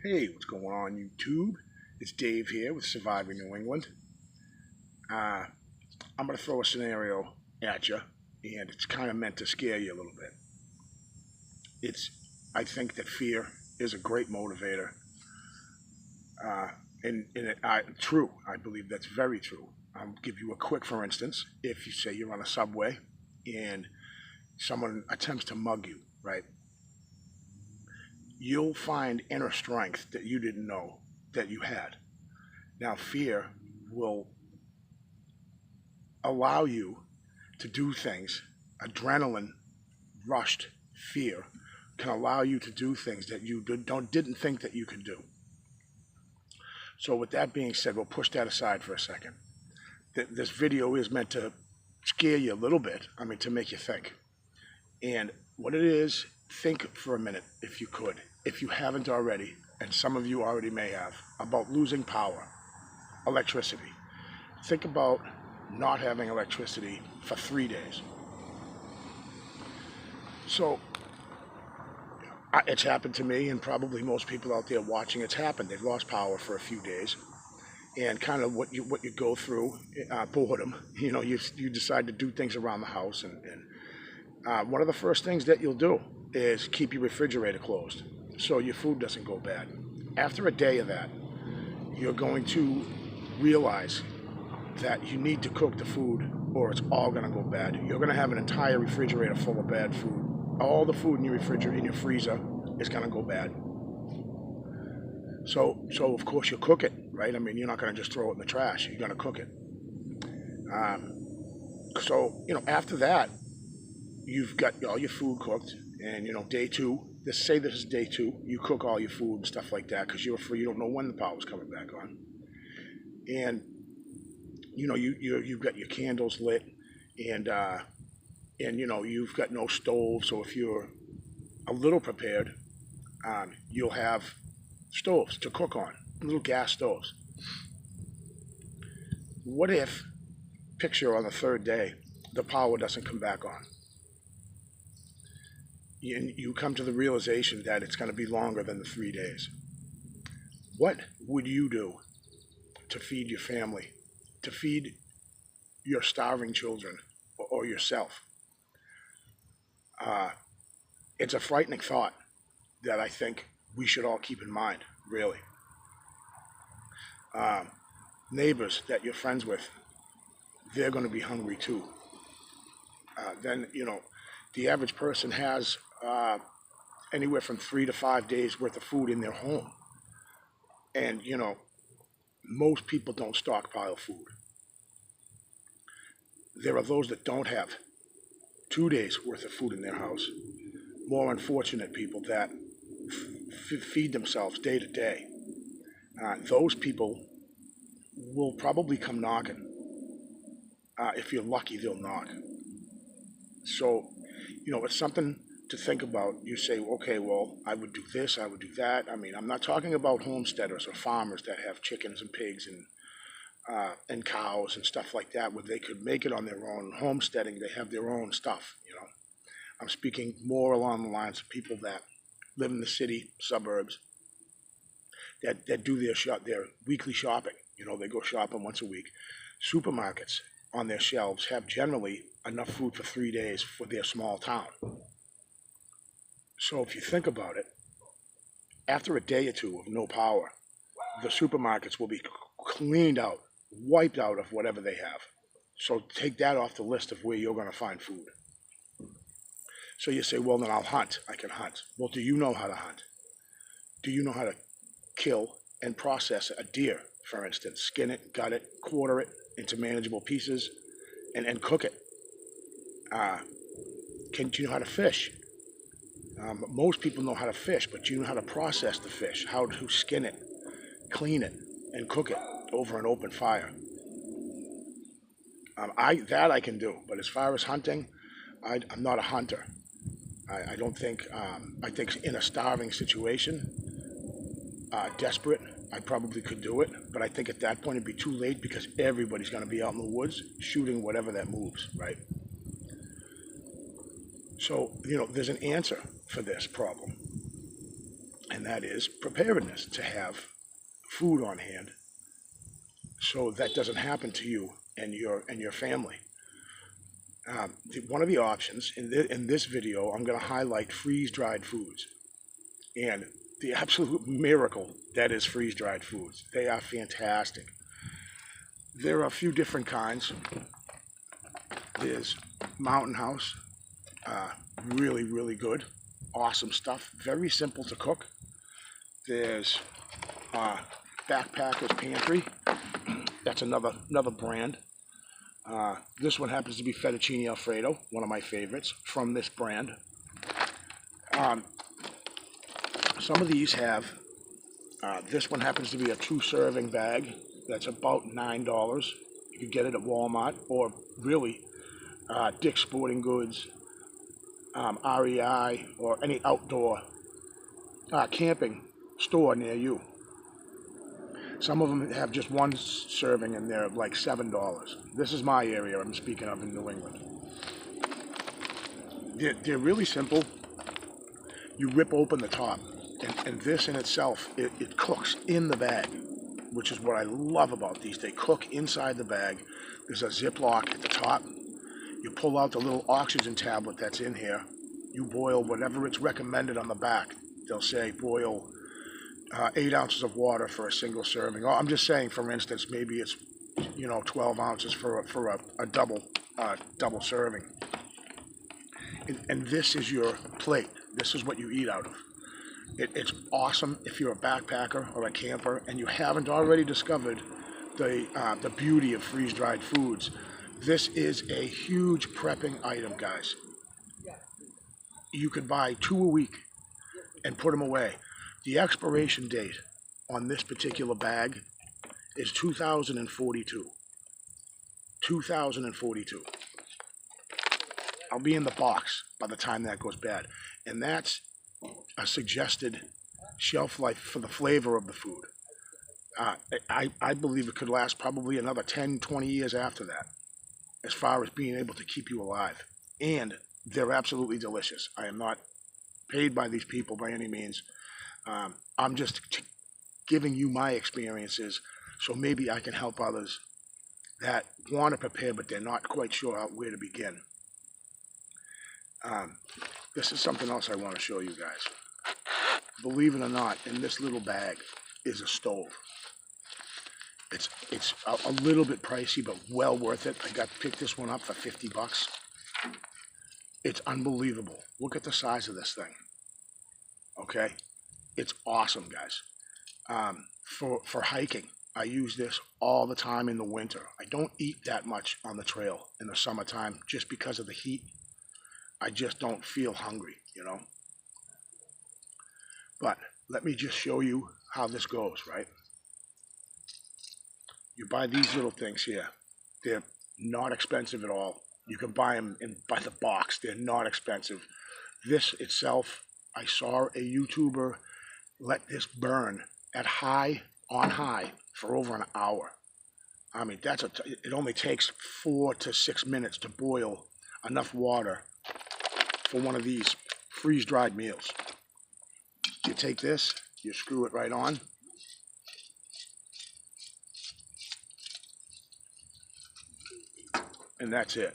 Hey, what's going on YouTube? It's Dave here with Surviving New England. Uh, I'm going to throw a scenario at you, and it's kind of meant to scare you a little bit. It's, I think that fear is a great motivator, uh, true. I believe that's very true. I'll give you a quick, for instance. If you say you're on a subway and someone attempts to mug you, right? You'll find inner strength that you didn't know that you had. Now, fear will allow you to do things. Adrenaline rushed fear can allow you to do things that you didn't think that you could do. So with that being said, we'll push that aside for a second. This video is meant to scare you a little bit, to make you think. And what it is, think for a minute, if you could, if you haven't already, and some of you already may have, about losing power, electricity. Think about not having electricity for 3 days. So it's happened to me, and probably most people out there watching, it's happened. They've lost power for a few days, and kind of what you go through, boredom. You decide to do things around the house, and one of the first things that you'll do is keep your refrigerator closed so your food doesn't go bad. After a day of that, you're going to realize that you need to cook the food or it's all going to go bad. You're going to have an entire refrigerator full of bad food. All the food in your refrigerator, in your freezer, is going to go bad. So of course you cook it, right? You're not going to just throw it in the trash. You're going to cook it. After that, you've got all your food cooked, and day two. Let's say this is day two. You cook all your food and stuff like that because you're free. You don't know when the power's coming back on, and you've got your candles lit, and you've got no stove. So if you're a little prepared, you'll have stoves to cook on, little gas stoves. What if, picture on the third day, the power doesn't come back on? You come to the realization that it's going to be longer than the 3 days. What would you do to feed your family, to feed your starving children, or yourself? It's a frightening thought that I think we should all keep in mind, really. Neighbors that you're friends with, they're going to be hungry too. Then, the average person has anywhere from 3 to 5 days worth of food in their home. And, most people don't stockpile food. There are those that don't have 2 days worth of food in their house. More unfortunate people that feed themselves day to day. Those people will probably come knocking. If you're lucky, they'll knock. So, it's something to think about. You say, okay, well, I would do this, I would do that. I'm not talking about homesteaders or farmers that have chickens and pigs and cows and stuff like that, where they could make it on their own. Homesteading, they have their own stuff. I'm speaking more along the lines of people that live in the city, suburbs, that do their weekly shopping. They go shopping once a week. Supermarkets on their shelves have generally enough food for 3 days for their small town. So if you think about it, after a day or two of no power, the supermarkets will be cleaned out, wiped out of whatever they have. So take that off the list of where you're going to find food. So you say, well, then I'll hunt. I can hunt. Well, do you know how to hunt? Do you know how to kill and process a deer, for instance? Skin it, gut it, quarter it into manageable pieces, and cook it. Do you know how to fish? Most people know how to fish, but do you know how to process the fish? How to skin it, clean it, and cook it over an open fire? I can do. But as far as hunting, I'm not a hunter. I don't think, I think in a starving situation, desperate, I probably could do it, but I think at that point it'd be too late because everybody's going to be out in the woods shooting whatever that moves, right? So, there's an answer for this problem, and that is preparedness, to have food on hand so that doesn't happen to you and your family. One of the options in this video, I'm going to highlight freeze-dried foods and the absolute miracle that is freeze-dried foods. They are fantastic. There are a few different kinds. There's Mountain House, really, really good, awesome stuff, very simple to cook. There's Backpacker's Pantry. That's another brand. This one happens to be fettuccine alfredo, one of my favorites from this brand. Some of these have, this one happens to be a 2-serving bag. That's about $9. You can get it at Walmart or really Dick's Sporting Goods, REI, or any outdoor camping store near you. Some of them have just one serving and they're like $7. This is my area I'm speaking of in New England. They're really simple. You rip open the top, and this in itself, it cooks in the bag, which is what I love about these. They cook inside the bag. There's a Ziploc at the top. You pull out the little oxygen tablet that's in here. You boil whatever it's recommended on the back. They'll say boil 8 ounces of water for a single serving. I'm just saying, for instance, maybe it's 12 ounces for a double serving. And this is your plate. This is what you eat out of. It's awesome if you're a backpacker or a camper and you haven't already discovered the beauty of freeze-dried foods. This is a huge prepping item, guys. You could buy 2 a week and put them away. The expiration date on this particular bag is 2042. 2042. I'll be in the box by the time that goes bad. And that's a suggested shelf life for the flavor of the food. I believe it could last probably another 10, 20 years after that, as far as being able to keep you alive. And they're absolutely delicious. I am not paid by these people by any means. I'm just giving you my experiences, so maybe I can help others that want to prepare, but they're not quite sure where to begin. This is something else I want to show you guys. Believe it or not, in this little bag is a stove. It's a little bit pricey, but well worth it. I picked this one up for 50 bucks. It's unbelievable. Look at the size of this thing. Okay? It's awesome, guys. For hiking, I use this all the time in the winter. I don't eat that much on the trail in the summertime just because of the heat. I just don't feel hungry, But let me just show you how this goes, right? You buy these little things here. They're not expensive at all. You can buy them by the box. They're not expensive. This itself, I saw a YouTuber let this burn at on high for over an hour. I mean, it only takes 4 to 6 minutes to boil enough water for one of these freeze-dried meals. You take this, you screw it right on. And that's it.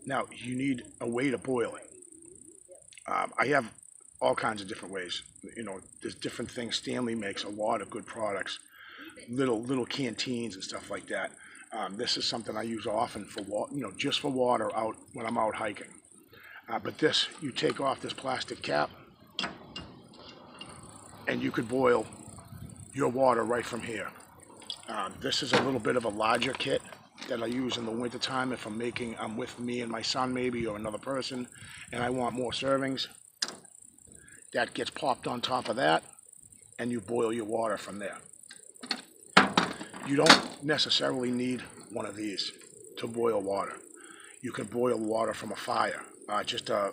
Now, you need a way to boil it. I have all kinds of different ways. There's different things. Stanley makes a lot of good products, little canteens and stuff like that. This is something I use often for just for water out when I'm out hiking. But this, you take off this plastic cap, and you could boil your water right from here. This is a little bit of a larger kit that I use in the wintertime if I'm with me and my son maybe, or another person, and I want more servings. That gets popped on top of that, and you boil your water from there. You don't necessarily need one of these to boil water. You can boil water from a fire. Just a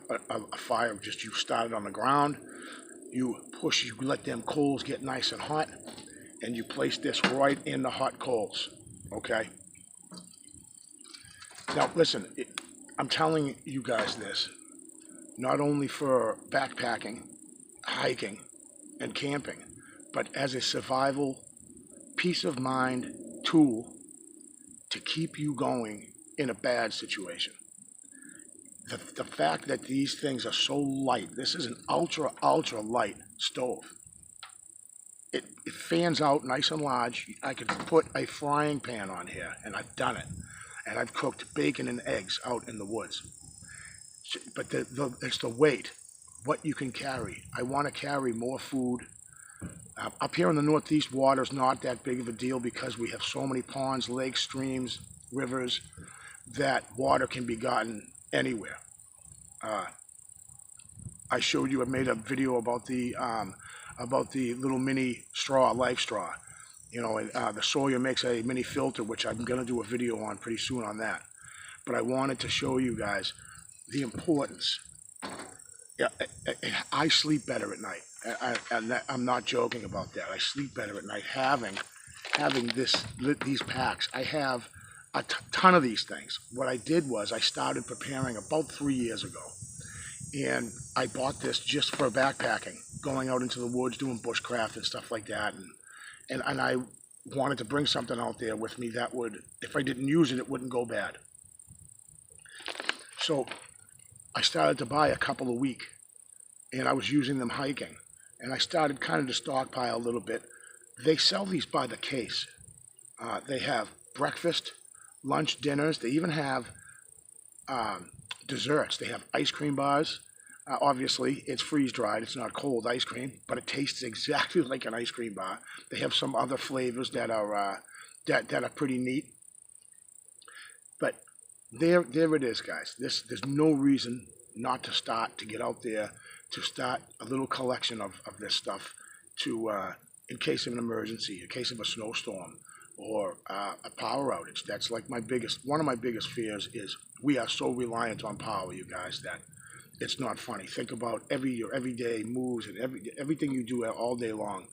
fire, you start it on the ground, you let them coals get nice and hot, and you place this right in the hot coals, okay? Now listen, I'm telling you guys this, not only for backpacking, hiking and camping, but as a survival peace of mind tool to keep you going in a bad situation. The fact that these things are so light, this is an ultra light stove. It fans out nice and large. I could put a frying pan on here, and I've done it. And I've cooked bacon and eggs out in the woods. But it's the weight, what you can carry. I want to carry more food. Up here in the Northeast, water's not that big of a deal because we have so many ponds, lakes, streams, rivers, that water can be gotten anywhere. I showed you, I made a video about the little mini straw, life straw. You know, and the Sawyer makes a mini filter, which I'm going to do a video on pretty soon on that. But I wanted to show you guys the importance. Yeah, I sleep better at night. I'm not joking about that. I sleep better at night having these packs. I have a ton of these things. What I did was I started preparing about 3 years ago. And I bought this just for backpacking, going out into the woods, doing bushcraft and stuff like that. And I wanted to bring something out there with me that would, if I didn't use it, it wouldn't go bad. So I started to buy a couple a week, and I was using them hiking. And I started kind of to stockpile a little bit. They sell these by the case. They have breakfast, lunch, dinners. They even have desserts. They have ice cream bars. Obviously, it's freeze-dried. It's not cold ice cream, but it tastes exactly like an ice cream bar. They have some other flavors that are that are pretty neat. But there it is, guys. There's no reason not to start, to get out there, to start a little collection of this stuff to in case of an emergency, in case of a snowstorm, or a power outage. That's like one of my biggest fears is we are so reliant on power, you guys, that it's not funny. Think about your everyday moves and everything you do all day long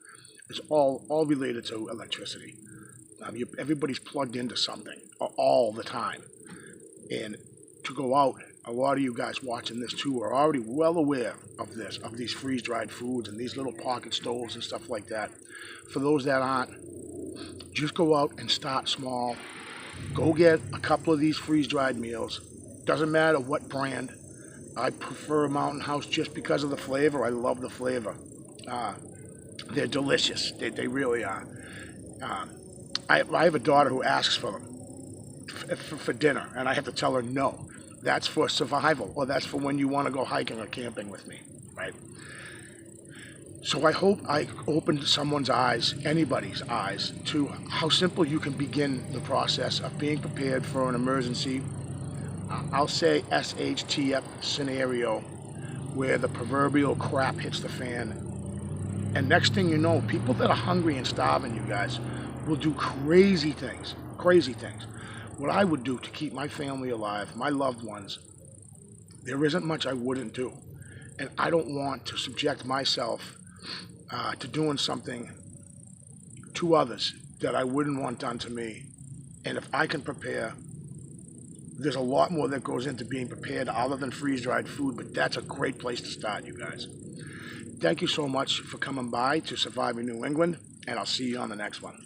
is all related to electricity. Everybody's plugged into something all the time. And to go out, a lot of you guys watching this too are already well aware of this, of these freeze-dried foods and these little pocket stoves and stuff like that. For those that aren't, just go out and start small. Go get a couple of these freeze-dried meals. Doesn't matter what brand. I prefer Mountain House just because of the flavor. I love the flavor. They're delicious. They really are. I have a daughter who asks for them for dinner, and I have to tell her no. That's for survival, or that's for when you want to go hiking or camping with me, right? So I hope I opened someone's eyes, anybody's eyes, to how simple you can begin the process of being prepared for an emergency. I'll say SHTF scenario where the proverbial crap hits the fan. And next thing you know, people that are hungry and starving, you guys, will do crazy things. What I would do to keep my family alive, my loved ones, there isn't much I wouldn't do. And I don't want to subject myself to doing something to others that I wouldn't want done to me. And if I can prepare, there's a lot more that goes into being prepared other than freeze-dried food, but that's a great place to start, you guys. Thank you so much for coming by to Surviving New England, and I'll see you on the next one.